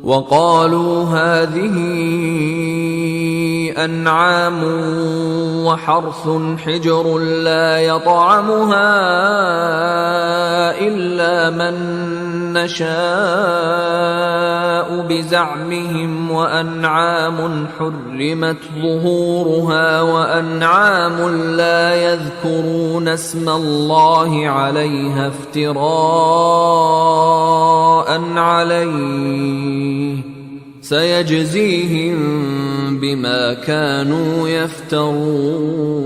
وقالوا هذه أنعام وحرث حجر لا يطعمها إلا من نشاء بزعمهم وأنعام حرمت ظهورها وأنعام لا يذكرون اسم الله عليها افتراء عليه سيجزيهم بما كانوا يفترون.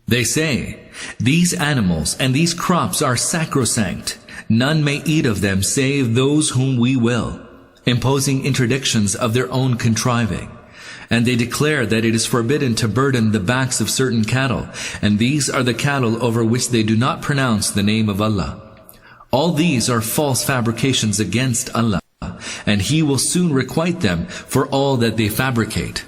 They say, these animals and these crops are sacrosanct. None may eat of them save those whom we will, imposing interdictions of their own contriving. And they declare that it is forbidden to burden the backs of certain cattle, and these are the cattle over which they do not pronounce the name of Allah. All these are false fabrications against Allah, and He will soon requite them for all that they fabricate,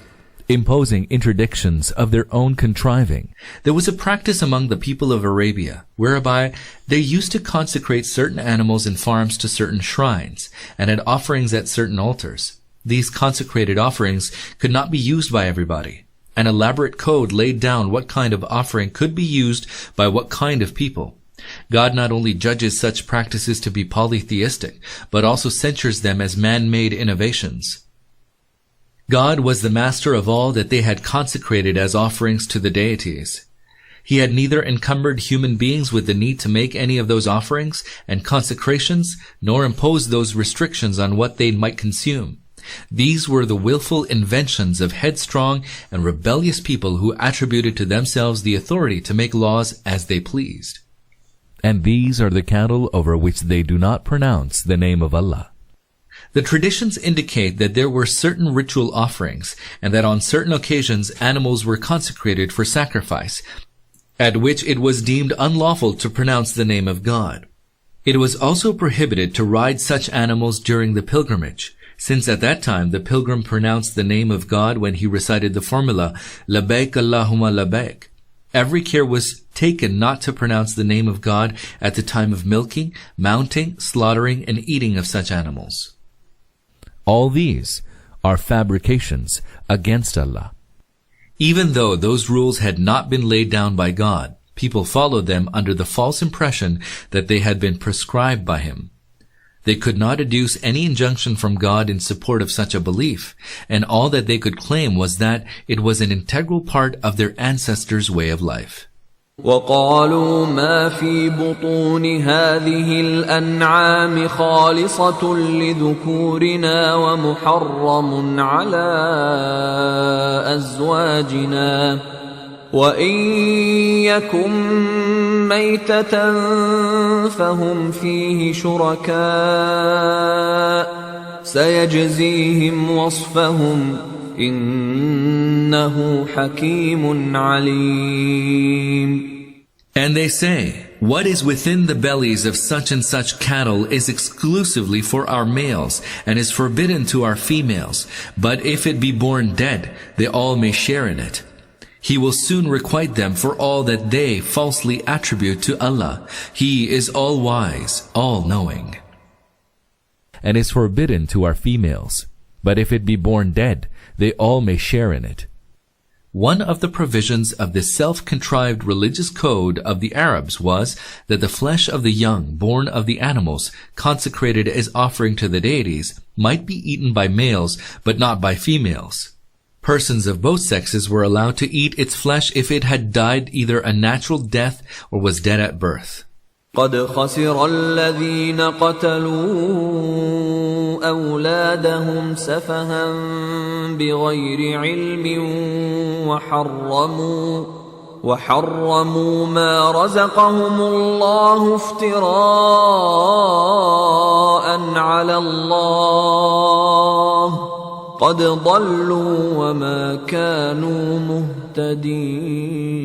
imposing interdictions of their own contriving. There was a practice among the people of Arabia, whereby they used to consecrate certain animals and farms to certain shrines, and had offerings at certain altars. These consecrated offerings could not be used by everybody. An elaborate code laid down what kind of offering could be used by what kind of people. God not only judges such practices to be polytheistic, but also censures them as man-made innovations. God was the master of all that they had consecrated as offerings to the deities. He had neither encumbered human beings with the need to make any of those offerings and consecrations, nor imposed those restrictions on what they might consume. These were the willful inventions of headstrong and rebellious people who attributed to themselves the authority to make laws as they pleased. And these are the cattle over which they do not pronounce the name of Allah. The traditions indicate that there were certain ritual offerings, and that on certain occasions animals were consecrated for sacrifice, at which it was deemed unlawful to pronounce the name of God. It was also prohibited to ride such animals during the pilgrimage, since at that time the pilgrim pronounced the name of God when he recited the formula, Labbaik Allahumma Labbaik. Every care was taken not to pronounce the name of God at the time of milking, mounting, slaughtering, and eating of such animals. All these are fabrications against Allah. Even though those rules had not been laid down by God, people followed them under the false impression that they had been prescribed by Him. They could not adduce any injunction from God in support of such a belief, and all that they could claim was that it was an integral part of their ancestors' way of life. وقالوا ما في بطون هذه الأنعام خالصة لذكورنا ومحرم على أزواجنا وإن يكن ميتة فهم فيه شركاء سيجزيهم وصفهم إنه حكيم عليم. And they say, what is within the bellies of such and such cattle is exclusively for our males and is forbidden to our females. But if it be born dead, they all may share in it. He will soon requite them for all that they falsely attribute to Allah. He is all-wise, all-knowing. And is forbidden to our females. But if it be born dead, they all may share in it. One of the provisions of the self-contrived religious code of the Arabs was that the flesh of the young born of the animals consecrated as offering to the deities might be eaten by males but not by females. Persons of both sexes were allowed to eat its flesh if it had died either a natural death or was dead at birth. قد خسر الذين قتلوا أولادهم سفها بغير علم وحرموا ما رزقهم الله افتراء على الله قد ضلوا وما كانوا مهتدين.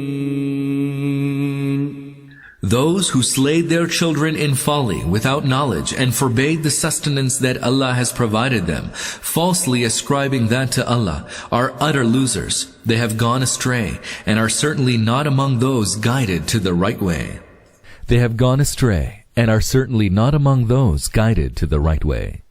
Those who slayed their children in folly without knowledge and forbade the sustenance that Allah has provided them, falsely ascribing that to Allah, are utter losers. They have gone astray and are certainly not among those guided to the right way. They have gone astray and are certainly not among those guided to the right way.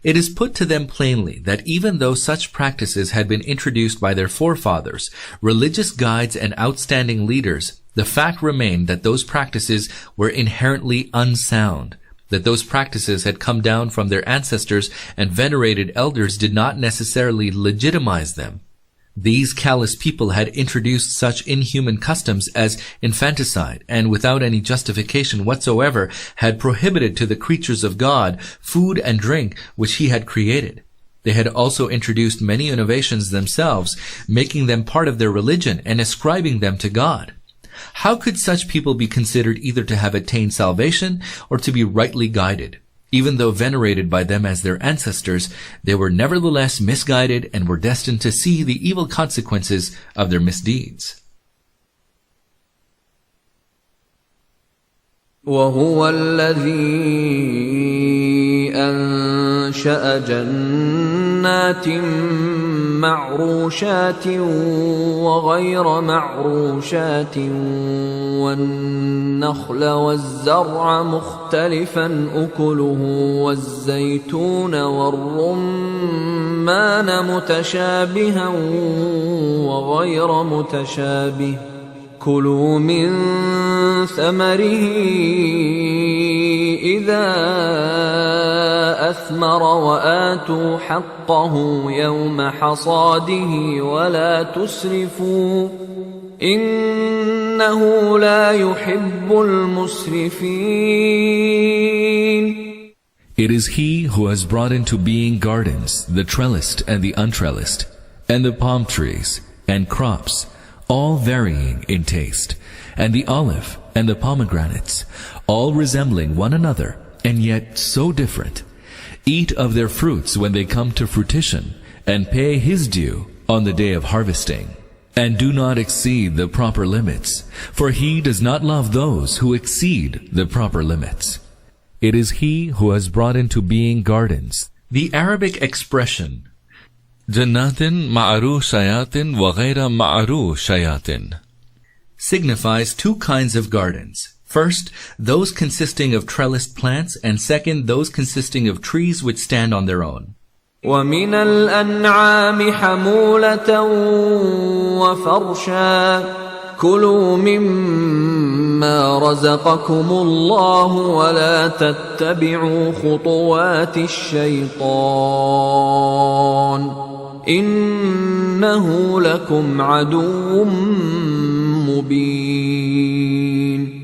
It is put to them plainly that even though such practices had been introduced by their forefathers, religious guides and outstanding leaders, the fact remained that those practices were inherently unsound, that those practices had come down from their ancestors and venerated elders did not necessarily legitimize them. These callous people had introduced such inhuman customs as infanticide and without any justification whatsoever had prohibited to the creatures of God food and drink which He had created. They had also introduced many innovations themselves, making them part of their religion and ascribing them to God. How could such people be considered either to have attained salvation or to be rightly guided? Even though venerated by them as their ancestors, they were nevertheless misguided and were destined to see the evil consequences of their misdeeds. وهو الذي أنشأ جنات معروشات وغير معروشات والنخل والزرع مختلفا أكله والزيتون والرمان متشابها وغير متشابه كلوا من ثمره إذا أثمر وآتوا حقه يوم حصاده ولا تسرفوا إنه لا يحب المسرفين. It is He who has brought into being gardens, the trellised and the untrellised, and the palm trees and crops, all varying in taste, and the olive and the pomegranates, all resembling one another, and yet so different. Eat of their fruits when they come to fruition, and pay His due on the day of harvesting. And do not exceed the proper limits, for He does not love those who exceed the proper limits. It is He who has brought into being gardens. The Arabic expression Jannatin ma'arushayatin wa ghayra ma'arushayatin signifies two kinds of gardens. First, those consisting of trellised plants, and second, those consisting of trees which stand on their own. ومن الأنعام حمولة وفرشا كلوا مما رزقكم الله ولا تتبعوا خطوات الشيطان إنه لكم عدو مبين.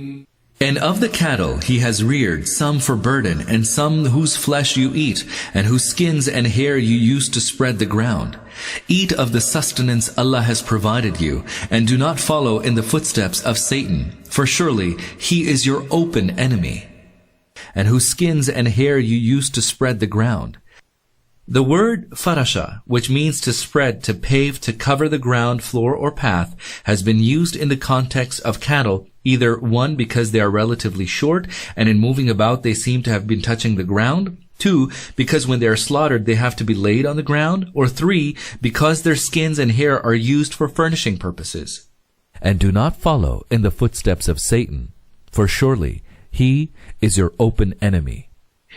And of the cattle He has reared some for burden, and some whose flesh you eat, and whose skins and hair you use to spread the ground. Eat of the sustenance Allah has provided you, and do not follow in the footsteps of Satan, for surely he is your open enemy. And whose skins and hair you use to spread the ground. The word farasha, which means to spread, to pave, to cover the ground, floor, or path, has been used in the context of cattle, either one, because they are relatively short, and in moving about they seem to have been touching the ground, two, because when they are slaughtered they have to be laid on the ground, or three, because their skins and hair are used for furnishing purposes. And do not follow in the footsteps of Satan, for surely he is your open enemy.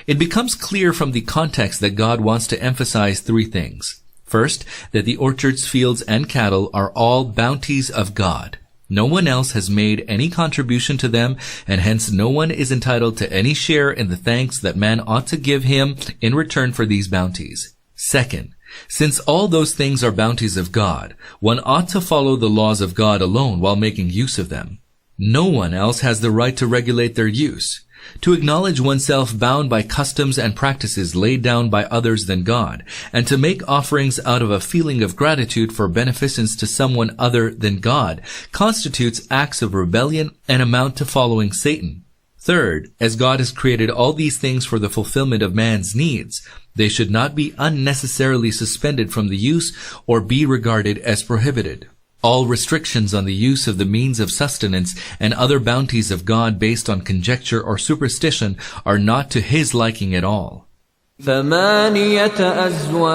It becomes clear from the context that God wants to emphasize three things. First, that the orchards, fields, and cattle are all bounties of God. No one else has made any contribution to them, and hence no one is entitled to any share in the thanks that man ought to give Him in return for these bounties. Second, since all those things are bounties of God, one ought to follow the laws of God alone while making use of them. No one else has the right to regulate their use. To acknowledge oneself bound by customs and practices laid down by others than God, and to make offerings out of a feeling of gratitude for beneficence to someone other than God, constitutes acts of rebellion and amount to following Satan. Third, as God has created all these things for the fulfillment of man's needs, they should not be unnecessarily suspended from the use or be regarded as prohibited. All restrictions on the use of the means of sustenance and other bounties of God based on conjecture or superstition are not to His liking at all. 8 أزواج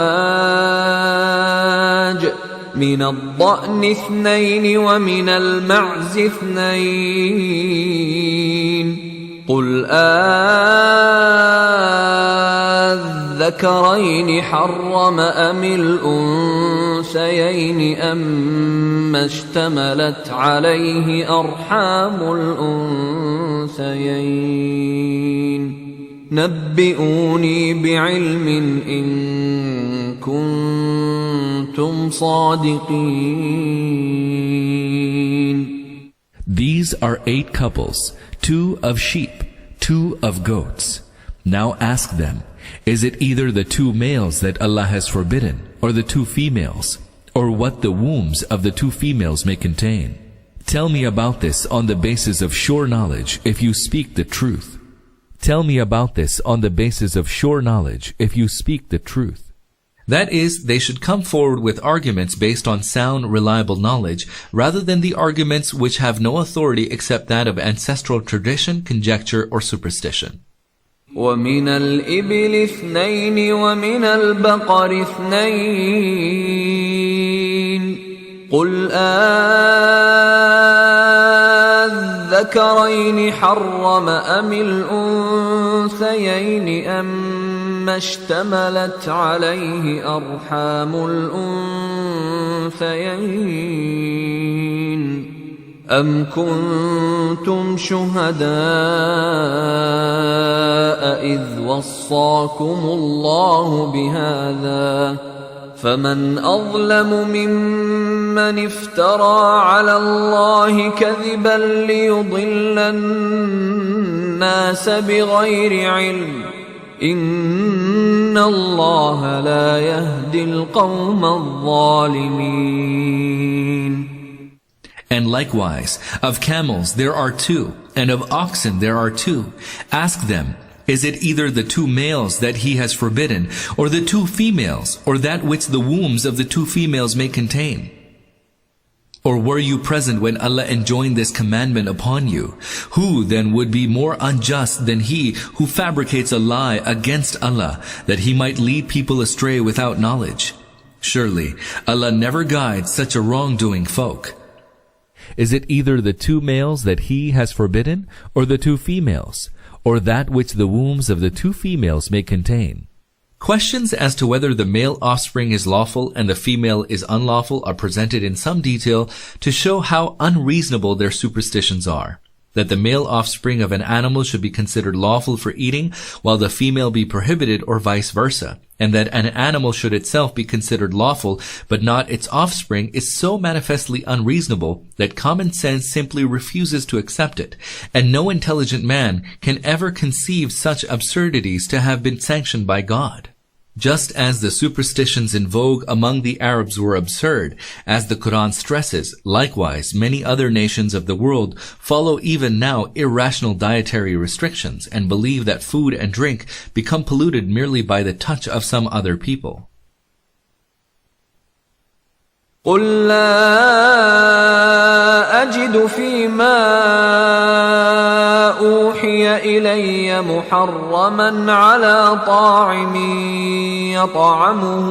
من الضأن 2 ومن المعز 2 قل الذكرين حرم أم الأنثيين أما اشتملت عليه أرحام الأنثيين نبئوني بعلم إن كنتم صادقين. These are 8 couples, 2 of sheep, 2 of goats. Now ask them, is it either the 2 males that Allah has forbidden, or the 2 females, or what the wombs of the 2 females may contain? Tell me about this on the basis of sure knowledge if you speak the truth. Tell me about this on the basis of sure knowledge if you speak the truth. That is, they should come forward with arguments based on sound, reliable knowledge, rather than the arguments which have no authority except that of ancestral tradition, conjecture, or superstition. وَمِنَ الْإِبِلِ 2 وَمِنَ الْبَقَرِ 2 قُلْ الذكرين حرم أم الأنثيين أما اشتملت عليه أرحام الأنثيين أم كنتم شهداء إذ وصاكم الله بهذا فمن أظلم ممن افترى على الله كذبا ليضل الناس بغير علم إن الله لا يهدي القوم الظالمين. And likewise, of camels there are 2, and of oxen there are 2. Ask them, is it either the 2 males that he has forbidden, or the 2 females, or that which the wombs of the 2 females may contain? Or were you present when Allah enjoined this commandment upon you? Who then would be more unjust than he who fabricates a lie against Allah, that he might lead people astray without knowledge? Surely, Allah never guides such a wrongdoing folk. Is it either the 2 males that he has forbidden, or the 2 females, or that which the wombs of the 2 females may contain? Questions as to whether the male offspring is lawful and the female is unlawful are presented in some detail to show how unreasonable their superstitions are. That the male offspring of an animal should be considered lawful for eating, while the female be prohibited, or vice versa, and that an animal should itself be considered lawful, but not its offspring, is so manifestly unreasonable that common sense simply refuses to accept it, and no intelligent man can ever conceive such absurdities to have been sanctioned by God. Just as the superstitions in vogue among the Arabs were absurd, as the Quran stresses, likewise many other nations of the world follow even now irrational dietary restrictions and believe that food and drink become polluted merely by the touch of some other people. قُلْ لَا أَجِدُ فِي مَا أُوحِيَ إِلَيَّ مُحَرَّمًا عَلَى طَاعِمٍ يَطْعَمُهُ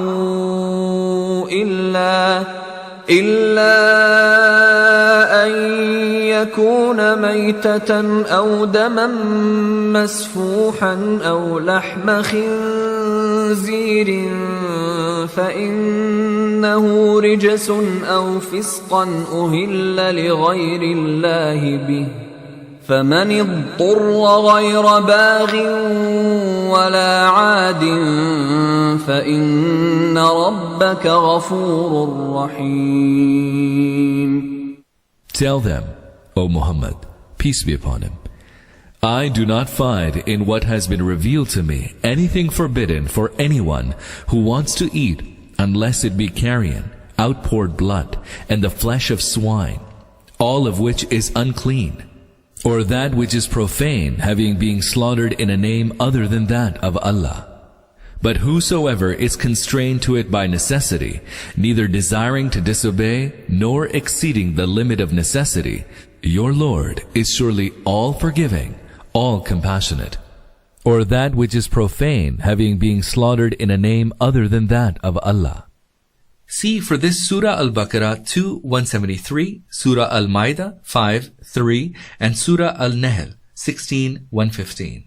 إِلَّا أَن يَكُونَ مَيْتَةً أَوْ دَمًا مَّسْفُوحًا أَوْ لَحْمَ خِنزِيرٍ فإنه رجس أو فسقا أهل لغير الله به فمن اضطر غير باغ ولا عاد فإن ربك غفور رحيم. Tell them, O Muhammad, peace be upon him, I do not find in what has been revealed to me anything forbidden for anyone who wants to eat, unless it be carrion, outpoured blood, and the flesh of swine, all of which is unclean, or that which is profane, having been slaughtered in a name other than that of Allah. But whosoever is constrained to it by necessity, neither desiring to disobey, nor exceeding the limit of necessity, your Lord is surely all forgiving, all compassionate. Or that which is profane, having been slaughtered in a name other than that of Allah. See for this Surah Al-Baqarah 2:173, Surah Al-Ma'idah 5:3, and Surah Al-Nahl 16:115.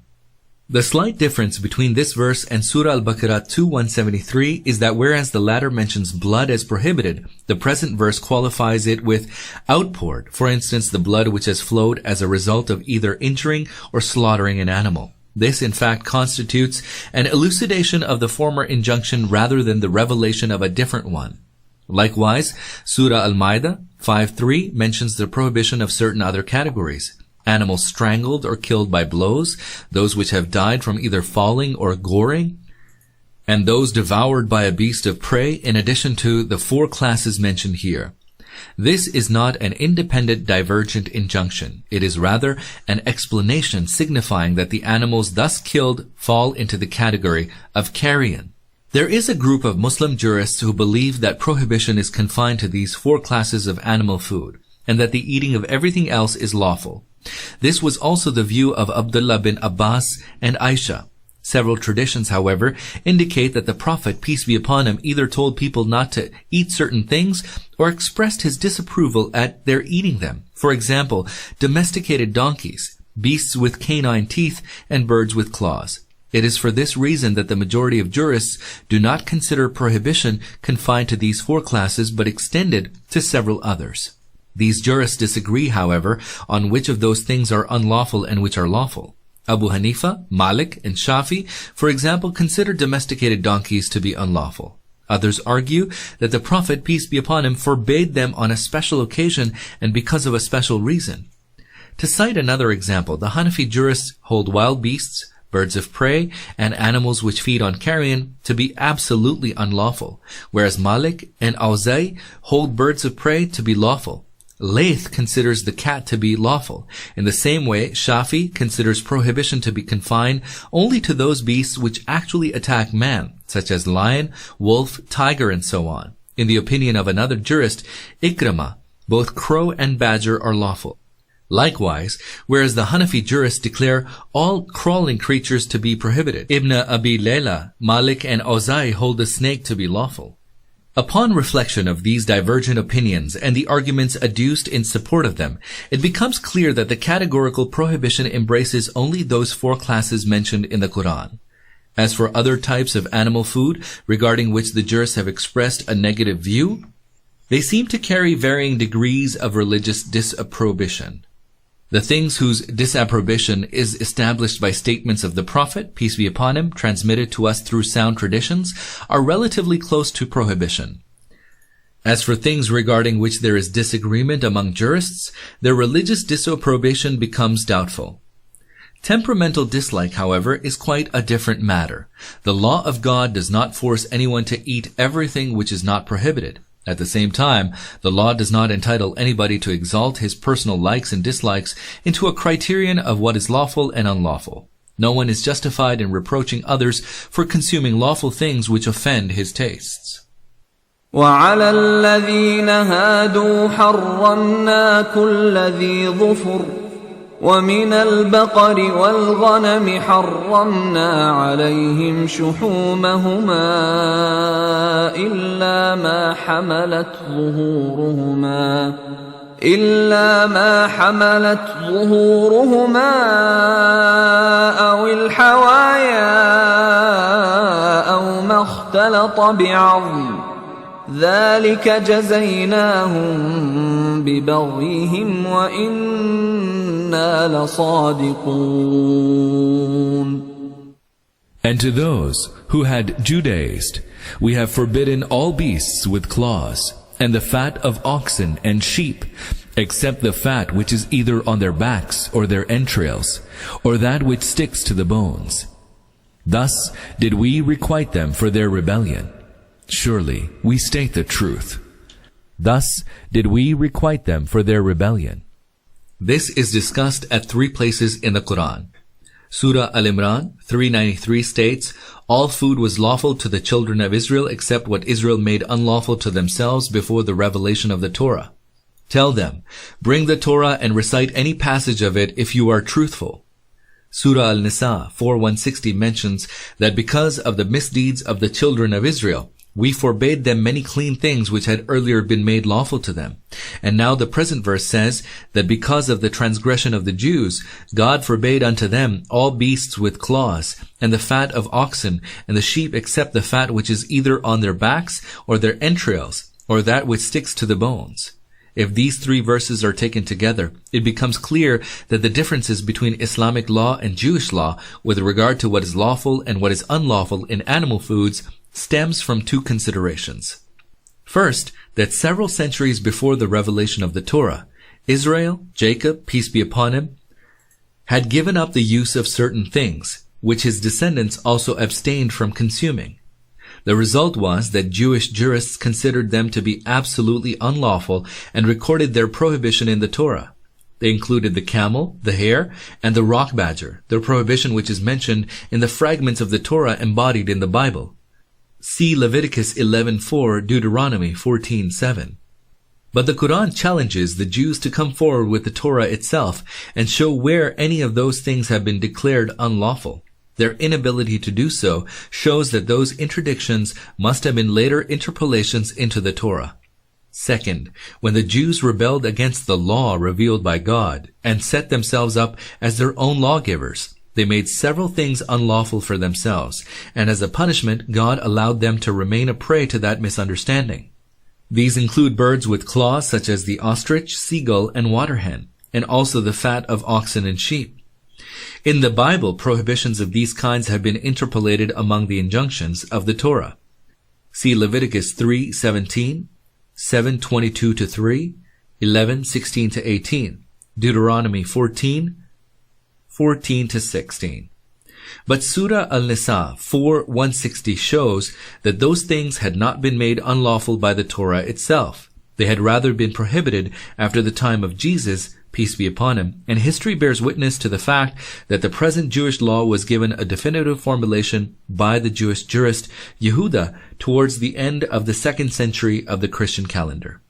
The slight difference between this verse and Surah Al-Baqarah 2:173 is that whereas the latter mentions blood as prohibited, the present verse qualifies it with outpoured, for instance the blood which has flowed as a result of either injuring or slaughtering an animal. This in fact constitutes an elucidation of the former injunction rather than the revelation of a different one. Likewise, Surah Al-Ma'idah 5:3 mentions the prohibition of certain other categories. Animals strangled or killed by blows, those which have died from either falling or goring, and those devoured by a beast of prey, in addition to the 4 classes mentioned here. This is not an independent divergent injunction. It is rather an explanation signifying that the animals thus killed fall into the category of carrion. There is a group of Muslim jurists who believe that prohibition is confined to these 4 classes of animal food, and that the eating of everything else is lawful. This was also the view of Abdullah bin Abbas and Aisha. Several traditions, however, indicate that the Prophet, peace be upon him, either told people not to eat certain things or expressed his disapproval at their eating them. For example, domesticated donkeys, beasts with canine teeth, and birds with claws. It is for this reason that the majority of jurists do not consider prohibition confined to these 4 classes but extended to several others. These jurists disagree, however, on which of those things are unlawful and which are lawful. Abu Hanifa, Malik, and Shafi, for example, consider domesticated donkeys to be unlawful. Others argue that the Prophet, peace be upon him, forbade them on a special occasion and because of a special reason. To cite another example, the Hanafi jurists hold wild beasts, birds of prey, and animals which feed on carrion to be absolutely unlawful, whereas Malik and Awza'i hold birds of prey to be lawful. Layth considers the cat to be lawful. In the same way, Shafi considers prohibition to be confined only to those beasts which actually attack man, such as lion, wolf, tiger, and so on. In the opinion of another jurist, Ikramah, both crow and badger are lawful. Likewise, whereas the Hanafi jurists declare all crawling creatures to be prohibited, Ibn Abi Layla, Malik, and Awza'i hold the snake to be lawful. Upon reflection of these divergent opinions and the arguments adduced in support of them, it becomes clear that the categorical prohibition embraces only those 4 classes mentioned in the Quran. As for other types of animal food, regarding which the jurists have expressed a negative view, they seem to carry varying degrees of religious disapprobation. The things whose disapprobation is established by statements of the Prophet, peace be upon him, transmitted to us through sound traditions, are relatively close to prohibition. As for things regarding which there is disagreement among jurists, their religious disapprobation becomes doubtful. Temperamental dislike, however, is quite a different matter. The law of God does not force anyone to eat everything which is not prohibited. At the same time, the law does not entitle anybody to exalt his personal likes and dislikes into a criterion of what is lawful and unlawful. No one is justified in reproaching others for consuming lawful things which offend his tastes. وعلى الذين هادوا حرمنا كل ذي ظفر ومن البقر والغنم حرمنا عليهم شحومهما إلا ما حملت ظهورهما أو الحوايا أو ما اختلط بعظم ذلك جزيناهم ببغيهم وإنا لصادقون. And to those who had Judaized, we have forbidden all beasts with claws, and the fat of oxen and sheep, except the fat which is either on their backs or their entrails, or that which sticks to the bones. Thus did we requite them for their rebellion. Surely we state the truth. Thus did we requite them for their rebellion. This is discussed at 3 places in the Quran. Surah Al-Imran 393 states, all food was lawful to the children of Israel except what Israel made unlawful to themselves before the revelation of the Torah. Tell them, bring the Torah and recite any passage of it if you are truthful. Surah Al-Nisa 4:160 mentions that because of the misdeeds of the children of Israel, We forbade them many clean things which had earlier been made lawful to them. And now the present verse says that because of the transgression of the Jews, God forbade unto them all beasts with claws, and the fat of oxen, and the sheep except the fat which is either on their backs, or their entrails, or that which sticks to the bones. If these three verses are taken together, it becomes clear that the differences between Islamic law and Jewish law with regard to what is lawful and what is unlawful in animal foods stems from two considerations. First, that several centuries before the revelation of the Torah, Israel, Jacob, peace be upon him, had given up the use of certain things, which his descendants also abstained from consuming. The result was that Jewish jurists considered them to be absolutely unlawful and recorded their prohibition in the Torah. They included the camel, the hare, and the rock badger, the prohibition which is mentioned in the fragments of the Torah embodied in the Bible. See Leviticus 11:4, Deuteronomy 14:7. But the Quran challenges the Jews to come forward with the Torah itself and show where any of those things have been declared unlawful. Their inability to do so shows that those interdictions must have been later interpolations into the Torah. Second, when the Jews rebelled against the law revealed by God and set themselves up as their own lawgivers, they made several things unlawful for themselves, and as a punishment, God allowed them to remain a prey to that misunderstanding. These include birds with claws such as the ostrich, seagull, and water hen, and also the fat of oxen and sheep. In the Bible, prohibitions of these kinds have been interpolated among the injunctions of the Torah. See Leviticus 3:17, 7:22-3, 11:16-18, Deuteronomy 14:14-16. But Surah Al-Nisa 4:160 shows that those things had not been made unlawful by the Torah itself. They had rather been prohibited after the time of Jesus, peace be upon him, and history bears witness to the fact that the present Jewish law was given a definitive formulation by the Jewish jurist Yehuda towards the end of the 2nd century of the Christian calendar.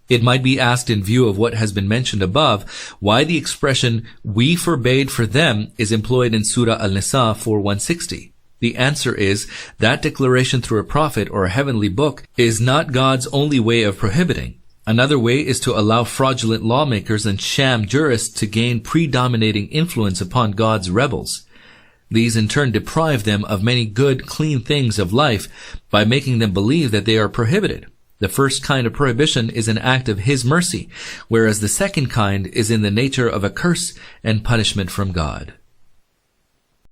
It might be asked, in view of what has been mentioned above, why the expression "we forbade for them" is employed in Surah Al-Nisa 4:160. The answer is that declaration through a prophet or a heavenly book is not God's only way of prohibiting. Another way is to allow fraudulent lawmakers and sham jurists to gain predominating influence upon God's rebels. These in turn deprive them of many good, clean things of life by making them believe that they are prohibited. The first kind of prohibition is an act of His mercy, whereas the second kind is in the nature of a curse and punishment from God.